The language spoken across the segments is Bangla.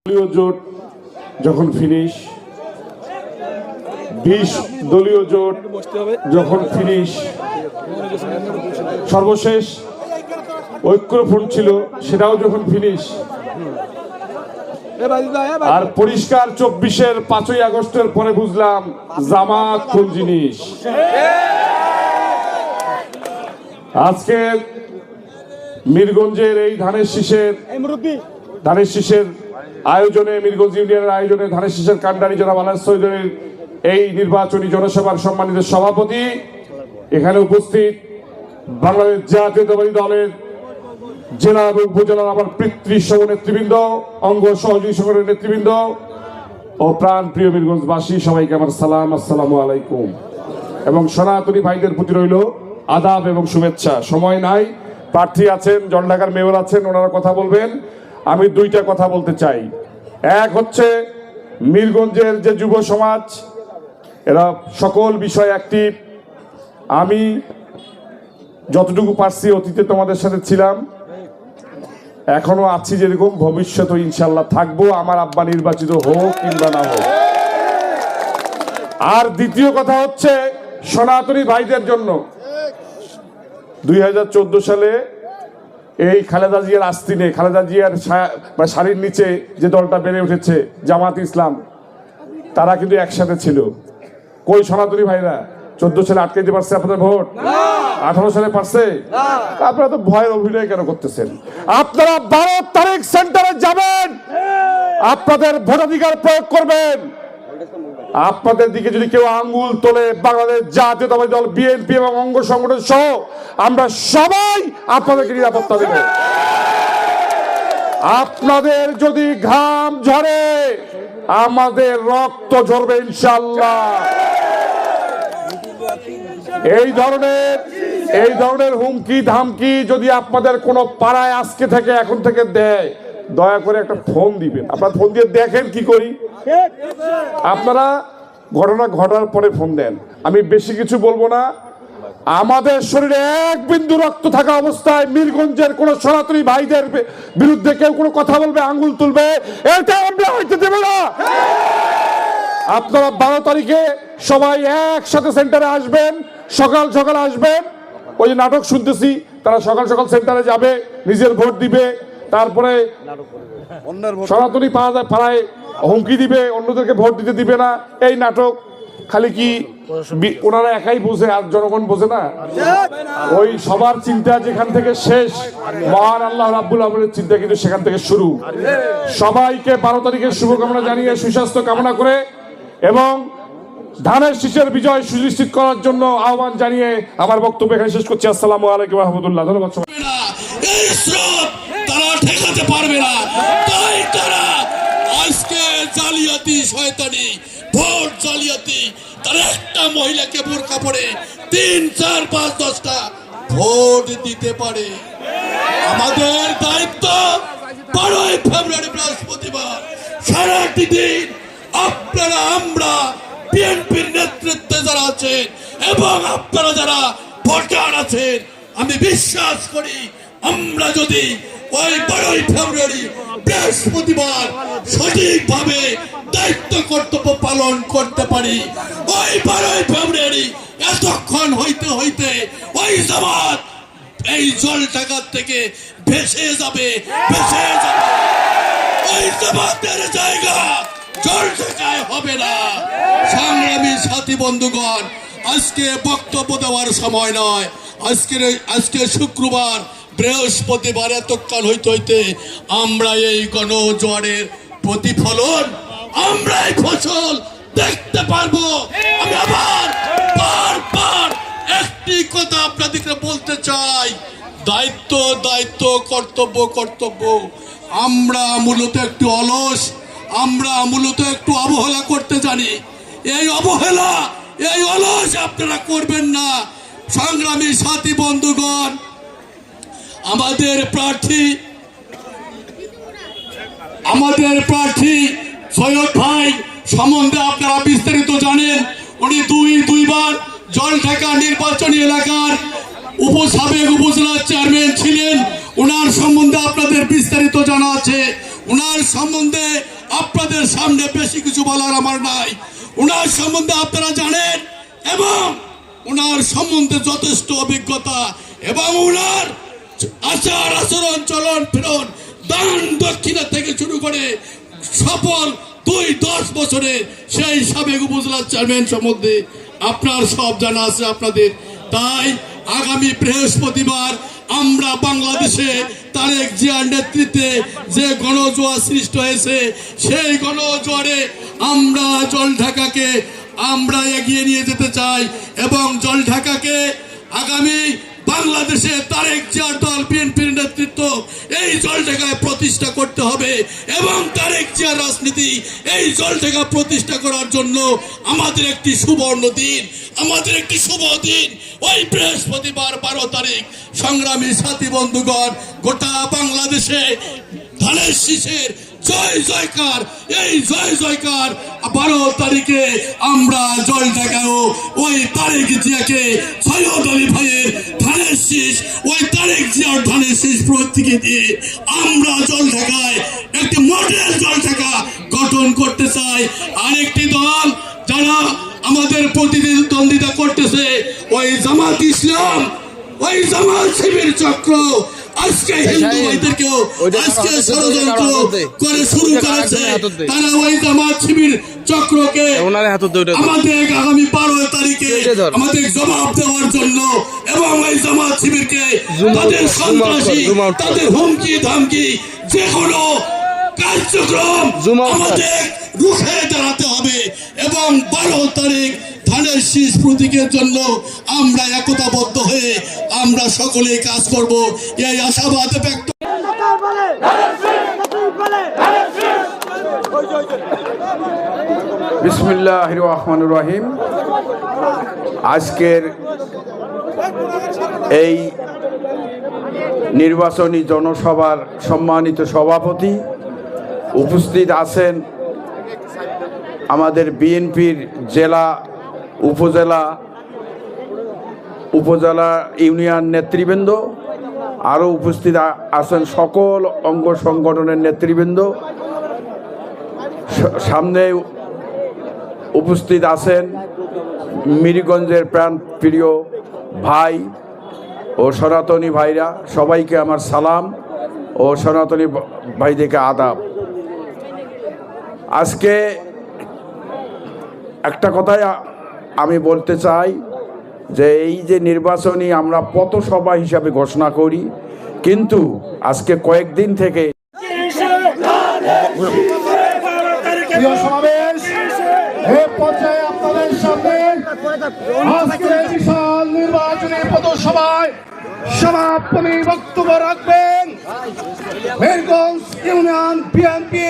দলীয় জোট যখন ফিনিশ, 20 দলীয় জোট যখন ফিনিশ, সর্বশেষ ঐক্যফ্রন্ট ছিল সেটাও যখন ফিনিশ, আর পরিষ্কার 24-এর 5ই আগস্টের পরে বুঝলাম জামাত কোন জিনিস। আজকে মিরগঞ্জের এই ধানের শীষের আয়োজনে, মিরগঞ্জ ইউনিয়নের আয়োজনে ধানের শীষের কান্ডারি জনাব আলহাজ চৌধুরীর এই নির্বাচনী জনসভার সম্মানিত সভাপতি, এখানে উপস্থিত বাংলাদেশ জাতীয়তাবাদী দলের জেলা এবং উপজেলার আমার পিতৃসহ নেতৃবৃন্দ, অঙ্গ সহযোগী সংগঠনের নেতৃবৃন্দ ও প্রাণ প্রিয় মিরগঞ্জবাসী, সবাইকে আমার সালাম, আসসালামু আলাইকুম। এবং সনাতনী ভাইদের প্রতি রইল আদাব এবং শুভেচ্ছা। সময় নাই, প্রার্থী আছেন, জলঢাকার মেয়র আছেন, ওনারা কথা বলবেন। আমি দুইটা কথা বলতে চাই। এক হচ্ছে মিরগঞ্জের যে যুব সমাজ, এরা সকল বিষয় অ্যাক্টিভ। আমি যতটুকু পারছি অতীতে তোমাদের সাথে ছিলাম, এখনো আছি যেরকম, ভবিষ্যতে ইনশাল্লাহ থাকবো, আমার আব্বা নির্বাচিত হোক কিংবা না হোক। আর দ্বিতীয় কথা হচ্ছে সনাতনী ভাইদের জন্য, 2014 সালে এই খালেদা জিয়ার আস্তিনে, খালেদা জিয়ার শাড়ির নিচে যে দলটা বেড়ে উঠেছে জামাত ইসলাম, তারা কিন্তু একসাথে ছিল। কই সনাতনী ভাইরা? 14 সালে আটকে দিতে পারছে আপনাদের ভোট? 18 সালে পারছে? আপনারা তো ভয়ের অভিনয় কেন করতেছেন? আপনারা 12 তারিখ সেন্টারে যাবেন, আপনাদের ভোটাধিকার প্রয়োগ করবেন। আপনাদের দিকে যদি কেউ আঙ্গুল তোলে, বাংলাদেশ জাতীয়তাবাদী দল বিএনপি এবং অঙ্গ সংগঠন সহ আমরা সবাই আপনাদেরকে নিরাপত্তা দেব। আপনাদের যদি ঘাম ঝরে, আমাদের রক্ত ঝরবে ইনশাআল্লাহ। এই ধরনের হুমকি ধামকি যদি আপনাদের কোনো পাড়ায় আজকে থেকে, এখন থেকে দেয়, দয়া করে একটা ফোন দিবেন। আপনারা ফোন দিয়ে দেখেন কি করি। আপনারা ঘটনা ঘটার পরে ফোন দেন। আমি বেশি কিছু বলবো না। আমাদের শরীরে এক বিন্দু রক্ত থাকা অবস্থায় মিরগঞ্জের কোন সনাতনী ভাইদের বিরুদ্ধে কেউ কোনো কথা বলবে, আঙ্গুল তুলবে, এটা আমরা হইতে দেব না। আপনারা 12 তারিখে সবাই একসাথে সেন্টারে আসবেন, সকাল সকাল আসবেন। ওই যে নাটক শুনতেছি, তারা সকাল সকাল সেন্টারে যাবে, নিজের ভোট দিবে, তারপরে সনাতনী পাড়ায় হুমকি দিবে, অন্যদেরকে ভোট দিতে দিবে না। এই নাটক খালি কি ওনারা একাই বোঝে আর জনগণ বোঝে না? ওই সবার চিন্তা যেখান থেকে শেষ, মহান আল্লাহ রাব্বুল আলামিনের চিন্তা কিন্তু সেখান থেকে শুরু। সবাইকে 12 তারিখের শুভকামনা জানিয়ে, সুস্বাস্থ্য কামনা করে এবং ধানের শীষের বিজয় সুনিশ্চিত করার জন্য আহ্বান জানিয়ে আমার বক্তব্য এখানে শেষ করছি। আসসালামু আলাইকুম ওয়া রাহমাতুল্লাহ। ধন্যবাদ। এই স্রোত তারা ঠেকাতে পারবে না, তাই তারা আজকে জালিয়াতি, শয়তানি, ভোট জালিয়াতি, তারা একটা মহিলাকে বোরকা পরে 3, 4, 5, 10টা ভোট দিতে পারে। আমাদের দায়িত্ব 12ই ফেব্রুয়ারি বৃহস্পতিবার সারাটি দিন আপনারা, আমরা বিএনপির নেতৃত্বে যারা আছেন এবং আপনারা যারা ভোটার আছেন, আমি বিশ্বাস করি আমরা যদি ওই 12ই ফেব্রুয়ারি বৃহস্পতিবার সঠিকভাবে দায়িত্ব কর্তব্য পালন করতে পারি, ওই 12ই ফেব্রুয়ারি এতক্ষণ হইতে হইতে ওই জামাত এই জলঢাকার থেকে ভেসে যাবে। ওই জামাতের জায়গা জলঢাকায় হবে না। সংগ্রামী সাথী বন্ধুগণ, আজকে বক্তব্য দেওয়ার সময় নয়। আজকে শুক্রবার, বৃহস্পতিবার এতক্ষণ হইতে হইতে আমরা এই গণজোয়ারের প্রতিফলন, আমরা এই ফসল দেখতে পারবো। আমি আবার বারবার একটি কথা আপনাদেরকে বলতে চাই, দায়িত্ব দায়িত্ব, কর্তব্য কর্তব্য। আমরা মূলত একটু অলস, আমরা মূলত একটু অবহেলা করতে জানি। এই অবহেলা, এই অলস আপনারা করবেন না। সংগ্রামী সাথী বন্ধুগণ, আমাদের প্রার্থী সৈয়দ ভাই সম্বন্ধে আপনারা বিস্তারিত জানেন। উনি দুইবার জলঢাকা নির্বাচনী এলাকার সাবেক উপজেলা চেয়ারম্যান ছিলেন। ওনার সম্বন্ধে আপনাদের বিস্তারিত জানা আছে। উনার সম্বন্ধে আপনাদের সামনে বেশি কিছু বলার আমার নাই। উনার সম্বন্ধে আপনারা জানেন এবং উনার সম্বন্ধে যথেষ্ট অভিজ্ঞতা এবং উনার আচার আচরণ চলন ফেরন দান দক্ষিণা থেকে শুরু করে সফল 10 বছরের সেই সাবেক উপজেলা চেয়ারম্যান সম্বন্ধে আপনার সব জানা আছে আপনাদের। তাই আগামী বৃহস্পতিবার আমরা বাংলাদেশে তারেক জিয়ার নেতৃত্বে যে গণজোয়ার সৃষ্টি হয়েছে সেই গণজোয়ারে আমরা জলঢাকাকে আমরা এগিয়ে নিয়ে যেতে চাই এবং জলঢাকাকে আগামী বাংলাদেশে তারেক জিয়ার দল বিএনপির নেতৃত্ব এই জলঢাকায় প্রতিষ্ঠা করতে হবে এবং তারেক জিয়ার রাজনীতি এই জলঢাকা প্রতিষ্ঠা করার জন্য আমাদের একটি সুবর্ণ দিন, আমাদের একটি শুভ দিন ওই বৃহস্পতিবার 12 তারিখ। সংগ্রামী সাথী বন্ধুগণ, গোটা বাংলাদেশে ধানের শীষের জয় জয়কার, এই জয় জয়কার 12 তারিখে আমরা জলঢাকায়ও ওই তারেক জিয়াকে সৈয়দ আলী ভাইয়ের ধানের শীষ, ওই তারেক জিয়ার ধানের শীষ প্রতীকে দিয়ে আমরা জলঢাকায় একটি মডেল জলঢাকা গঠন করতে চাই। আরেকটি দল যারা আমাদের প্রতিদ্বন্দ্বিতা করতেছে ওই জামাত ইসলাম, ওই জামাত শিবির চক্র আজকে হিন্দু ভাইদেরকেও আজকে ষড়যন্ত্র করে শুরু করেছে। তারা ওই জামাত শিবির চক্রকে আমাদের আগামী 12 তারিখে আমাদের জবাব দেওয়ার জন্য এবং ওই জামাত শিবিরকে তাদের সন্ত্রাসী, তাদের হুমকি ধামকি যে কোনো কার্যক্রম আমাদের রুখে দাঁড়াতে হবে এবং 12 তারিখ ধানের শীষ প্রতীকের জন্য আমরা একতাবদ্ধ হয়ে আমরা সকলে কাজ করব এই আশাবাদ ব্যক্ত। বিসমিল্লাহির রহমানির রহিম। আজকের এই নির্বাচনী জনসভার সম্মানিত সভাপতি, উপস্থিত আছেন আমাদের বিএনপির জেলা, উপজেলা ইউনিয়ন নেতৃবৃন্দ, আরও উপস্থিত আছেন সকল অঙ্গ সংগঠনের নেতৃবৃন্দ, সামনে উপস্থিত আছেন মিরিগঞ্জের প্রাণপ্রিয় ভাই ও সনাতনী ভাইরা, সবাইকে আমার সালাম ও সনাতনী ভাইদেরকে আদাব। আজকে একটা কথাই আমি বলতে চাই যে এই যে নির্বাচনী আমরা পথসভা হিসাবে ঘোষণা করি, কিন্তু আজকে কয়েকদিন থেকে আপনাদের সামনে আজকে বিশাল নির্বাচনী পথসভায় সমাপনী বক্তব্য রাখবেন মিরগঞ্জ ইউনিয়ন বিএনপি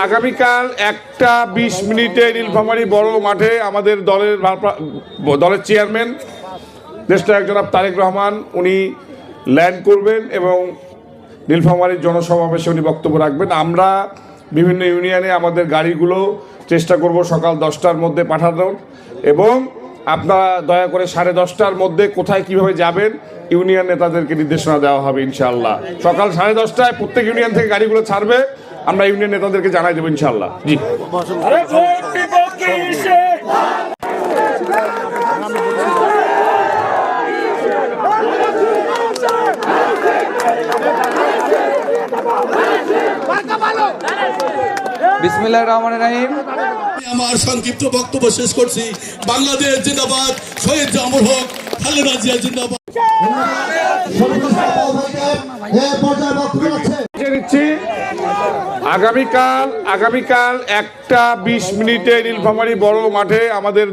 আগামীকাল 1:20 নীলফামারী বড় মাঠে আমাদের দলের চেয়ারম্যান দেশনায়ক জনাব তারেক রহমান উনি ল্যান্ড করবেন এবং নীলফামারীর জনসমাবেশে উনি বক্তব্য রাখবেন। আমরা বিভিন্ন ইউনিয়নে আমাদের গাড়িগুলো চেষ্টা করব সকাল 10টার মধ্যে পাঠানোর এবং আপনারা দয়া করে 10:30টার মধ্যে কোথায় কিভাবে যাবেন ইউনিয়ন নেতাদেরকে নির্দেশনা দেওয়া হবে ইনশাআল্লাহ। সকাল 10:30টায় প্রত্যেক ইউনিয়ন থেকে গাড়িগুলো ছাড়বে, আমরা ইউনিয়ন নেতাদেরকে জানাই দেবো ইনশাআল্লাহ। জি, বিসমিল্লাহির রহমানির রহিম। আমার সংক্ষিপ্ত বক্তব্য শেষ করছি। বাংলাদেশ জিন্দাবাদ, শহীদ জামুল হক, খালেদা জিয়া জিন্দাবাদ। আগামীকাল 1:20 নীলফামারী বড় মাঠে আমাদের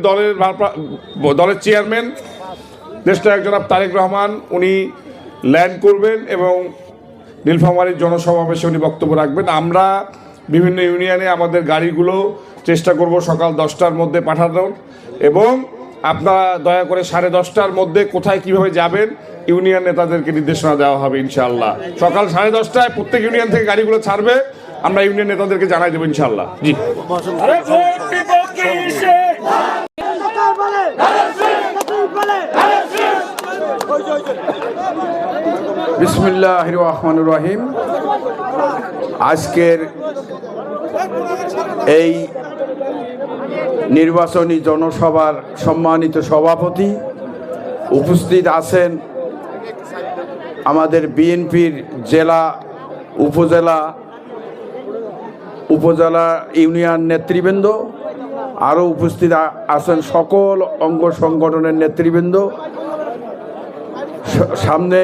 দলের চেয়ারম্যান দেশনায়ক জনাব তারেক রহমান উনি ল্যান্ড করবেন এবং নীলফামারীর জনসমাবেশে উনি বক্তব্য রাখবেন। আমরা বিভিন্ন ইউনিয়নে আমাদের গাড়িগুলো চেষ্টা করব সকাল 10টার মধ্যে পাঠানোর এবং আপনারা দয়া করে 10:30টার মধ্যে কোথায় কিভাবে যাবেন ইউনিয়ন নেতাদেরকে নির্দেশনা দেওয়া হবে ইনশাআল্লাহ। সকাল 10:30টায় প্রত্যেক ইউনিয়ন থেকে গাড়িগুলো ছাড়বে, আমরা ইউনিয়ন নেতাদেরকে জানাই দেবো ইনশাআল্লাহ। জি। বিসমিল্লাহির রহমানির রহিম। আজকের এই নির্বাচনী জনসভার সম্মানিত সভাপতি, উপস্থিত আছেন আমাদের বিএনপির জেলা, উপজেলা ইউনিয়ন নেতৃবৃন্দ, আরও উপস্থিত আছেন সকল অঙ্গ সংগঠনের নেতৃবৃন্দ, সামনে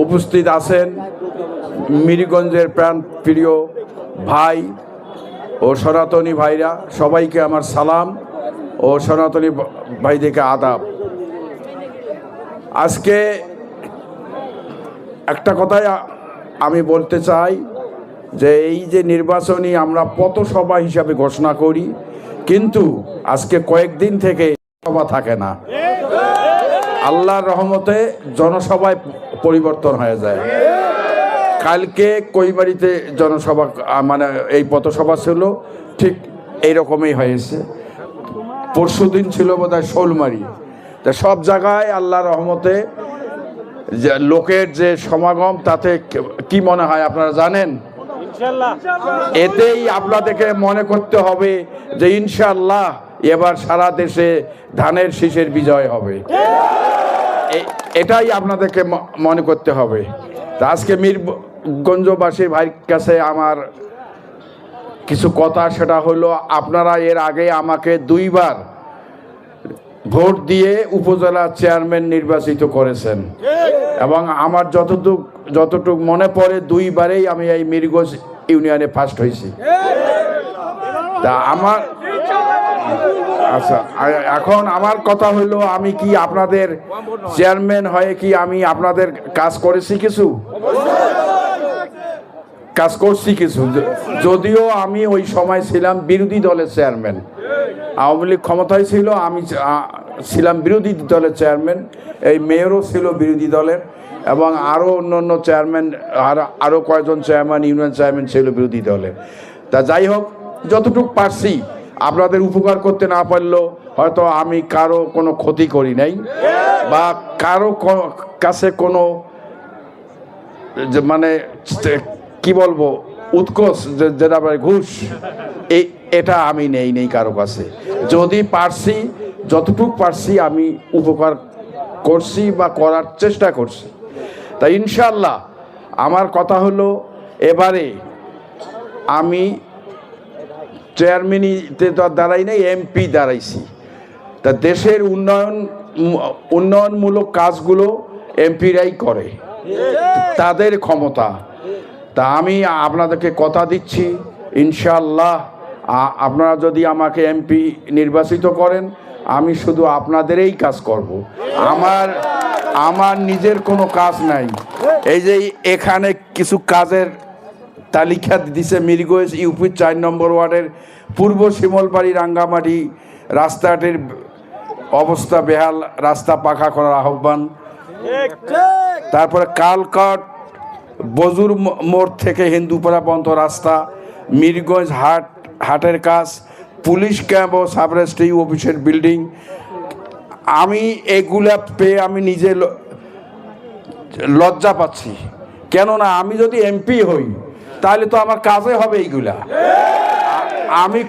উপস্থিত আছেন মিরিগঞ্জের প্রাণ প্রিয় ভাই ও সনাতনী ভাইরা, সবাইকে আমার সালাম ও সনাতনী ভাইদেরকে আদাব। আজকে একটা কথাই আমি বলতে চাই যে এই যে নির্বাচনী আমরা পথসভা হিসাবে ঘোষণা করি, কিন্তু আজকে কয়েকদিন থেকে সভা থাকে না। আল্লাহর রহমতে জনসভায় পরিবর্তন হয়ে যায়। কালকে কৈবাড়িতে জনসভা মানে এই পথসভা ছিল, ঠিক এইরকমই হয়েছে। পরশুদিন ছিল বোধহয় শোলমারি। তা সব জায়গায় আল্লাহর রহমতে যে লোকের যে সমাগম, তাতে কি মনে হয় আপনারা জানেন? এতেই আপনাদেরকে মনে করতে হবে যে ইনশাআল্লাহ এবার সারা দেশে ধানের শীষের বিজয় হবে। এটাই আপনাদেরকে মনে করতে হবে। তা আজকে মিরগঞ্জবাসী ভাইয়ের কাছে আমার কিছু কথা, সেটা হলো আপনারা এর আগে আমাকে 2 বার ভোট দিয়ে উপজেলা চেয়ারম্যান নির্বাচিত করেছেন এবং আমার যতটুক মনে পড়ে 2 বারেই আমি এই মিরগঞ্জ ইউনিয়নে ফার্স্ট হয়েছি। তা আমার আচ্ছা, এখন আমার কথা হলো, আমি কি আপনাদের চেয়ারম্যান হয়ে কি আমি আপনাদের কাজ করেছি? কিছু কাজ করছি কিছু, যদিও আমি ওই সময় ছিলাম বিরোধী দলের চেয়ারম্যান। আওয়ামী লীগ ক্ষমতায় ছিল, আমি ছিলাম বিরোধী দলের চেয়ারম্যান। এই মেয়রও ছিল বিরোধী দলের এবং আরও অন্য চেয়ারম্যান, আরও কয়েকজন চেয়ারম্যান, ইউনিয়ন চেয়ারম্যান ছিল বিরোধী দলের। তা যাই হোক, যতটুকু পারছি আপনাদের উপকার করতে না পারলেও হয়তো আমি কারো কোনো ক্ষতি করি নাই বা কারো কাছে কোনো মানে কি বলবো উৎকোচ, যেটা ঘুষ, এটা আমি নেই কারো কাছে। যদি পারছি, যতটুকু পারছি আমি উপকার করছি বা করার চেষ্টা করছি। তা ইনশাল্লাহ আমার কথা হলো, এবারে আমি চেয়ারম্যানিতে তো দাঁড়াই নাই, এমপি দাঁড়াইছি। তা দেশের উন্নয়নমূলক কাজগুলো এমপিরাই করে, তাদের ক্ষমতা। তা আমি আপনাদেরকে কথা দিচ্ছি, ইনশাআল্লাহ আপনারা যদি আমাকে এমপি নির্বাচিত করেন, আমি শুধু আপনাদেরই কাজ করব। আমার নিজের কোনো কাজ নাই। এই যে এখানে কিছু কাজের তালিকা দিছে, মিরগঞ্জ ইউপির 4 নম্বর ওয়ার্ডের পূর্ব শিমলবাড়ি রাঙ্গামাটি রাস্তাটির অবস্থা বেহাল, রাস্তা পাকা করার আহ্বান। তারপরে কালকাট বজুর মোড় থেকে হিন্দুপাড়া পর্যন্ত রাস্তা, মিরগঞ্জ হাটের কাজ, পুলিশ ক্যাম্প ও সাব রেজিস্ট্রি অফিসের বিল্ডিং। আমি এগুলা পেয়ে আমি নিজে লজ্জা পাচ্ছি। কেননা আমি যদি এমপি হই তাহলে তো আমার কাজে হবে এইগুলা। আমি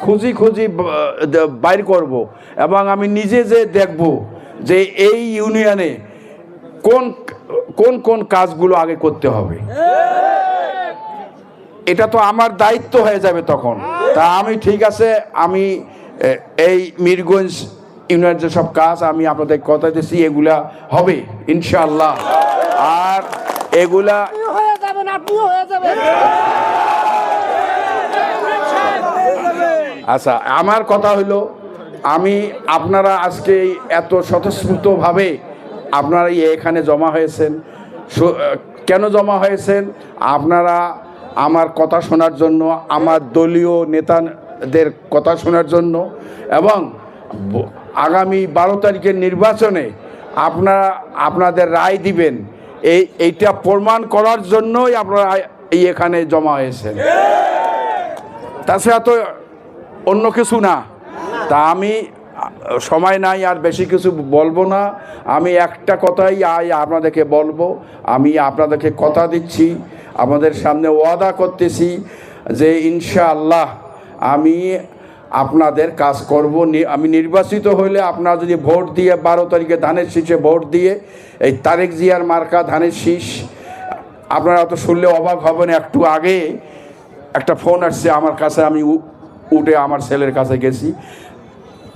খুঁজি বাইর করব এবং আমি নিজে যে দেখব যে এই ইউনিয়নে কোন কাজগুলো আগে করতে হবে। এটা তো আমার দায়িত্ব হয়ে যাবে তখন। তা আমি ঠিক আছে, আমি এই মিরগঞ্জ ইউনিয়নের যেসব কাজ আমি আপনাদের কথা দিচ্ছি, এগুলা হবে ইনশাআল্লাহ। আর এগুলা আচ্ছা, আমার কথা হলো, আপনারা আজকে এত স্বতঃস্ফূর্তভাবে আপনারা এখানে জমা হয়েছেন। কেন জমা হয়েছেন? আপনারা আমার কথা শোনার জন্য, আমার দলীয় নেতাদের কথা শোনার জন্য এবং আগামী 12 তারিখের নির্বাচনে আপনাদের রায় দিবেন, এইটা প্রমাণ করার জন্যই আপনারা এখানে জমা হয়েছেন। তাছাড়া তো অন্য কিছু না। তা আমি সময় নাই আর বেশি কিছু বলবো না। আমি একটা কথাই আপনাদেরকে বলবো, আমি আপনাদেরকে কথা দিচ্ছি, আমাদের সামনে ওয়াদা করতেছি যে ইনশাআল্লাহ আমি আপনাদের কাজ করব। আমি নির্বাচিত হলে আপনারা যদি ভোট দিয়ে 12 তারিখে ধানের শীষে ভোট দিয়ে এই তারেক জিয়ার মার্কা ধানের শীষ, আপনারা তো শুনলে অবাক হবেন, একটু আগে একটা ফোন আসছে আমার কাছে, আমি উঠে আমার ছেলের কাছে গেছি,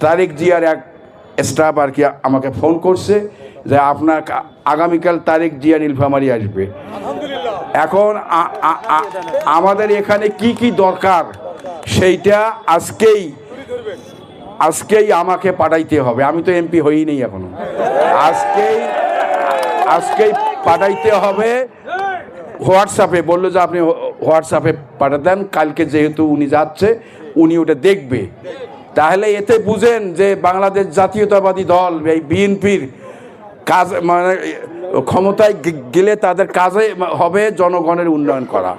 তারেক জিয়ার এক স্টাফ আর কি আমাকে ফোন করছে যে আপনার আগামীকাল তারেক জিয়া নীলফামারী আসবে। এখন আমাদের এখানে কি কি দরকার সেইটা আজকেই আমাকে পাঠাইতে হবে। আমি তো এমপি হইনি এখনো, আজকেই পাঠাইতে হবে। হোয়াটসঅ্যাপে বললো যে আপনি হোয়াটসঅ্যাপে পাঠা দেন, কালকে যেহেতু উনি যাচ্ছে উনি ওটা দেখবে। তাহলে এতে বুঝেন যে বাংলাদেশ জাতীয়তাবাদী দল এই বিএনপির কাজ, মানে ক্ষমতায় গেলে তাদের কাজে হবে জনগণের উন্নয়ন করা।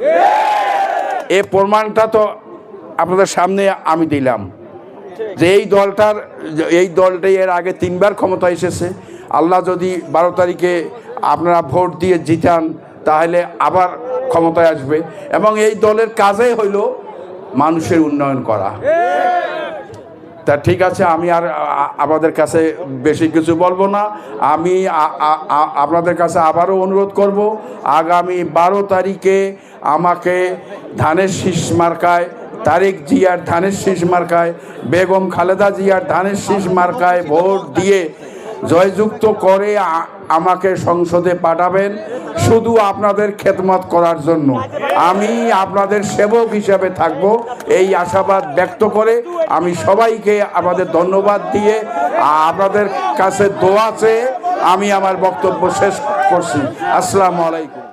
এই প্রমাণটা তো আপনাদের সামনে আমি দিলাম যে এই দলটাই এর আগে 3 বার ক্ষমতা এসেছে। আল্লাহ যদি 12 তারিখে আপনারা ভোট দিয়ে জিতান তাহলে আবার ক্ষমতায় আসবে, এবং এই দলের কাজই হইল মানুষের উন্নয়ন করা। তা ঠিক আছে, আমি আর আপনাদের কাছে বেশি কিছু বলবো না। আমি আপনাদের কাছে আবারও অনুরোধ করব, আগামী 12 তারিখে আমাকে ধানের শীষ মার্কায়, তারেক জিয়ার ধানের শীষ মার্কায়, বেগম খালেদা জিয়ার ধানের শীষ মার্কায় ভোট দিয়ে জয়যুক্ত করে আমাকে সংসদে পাঠাবেন, শুধু আপনাদের খেদমত করার জন্য। আমি আপনাদের সেবক হিসাবে থাকব, এই আশাবাদ ব্যক্ত করে আমি সবাইকে আমাদের ধন্যবাদ দিয়ে আপনাদের কাছে দোয়া চেয়ে আমি আমার বক্তব্য শেষ করছি। আসসালামু আলাইকুম।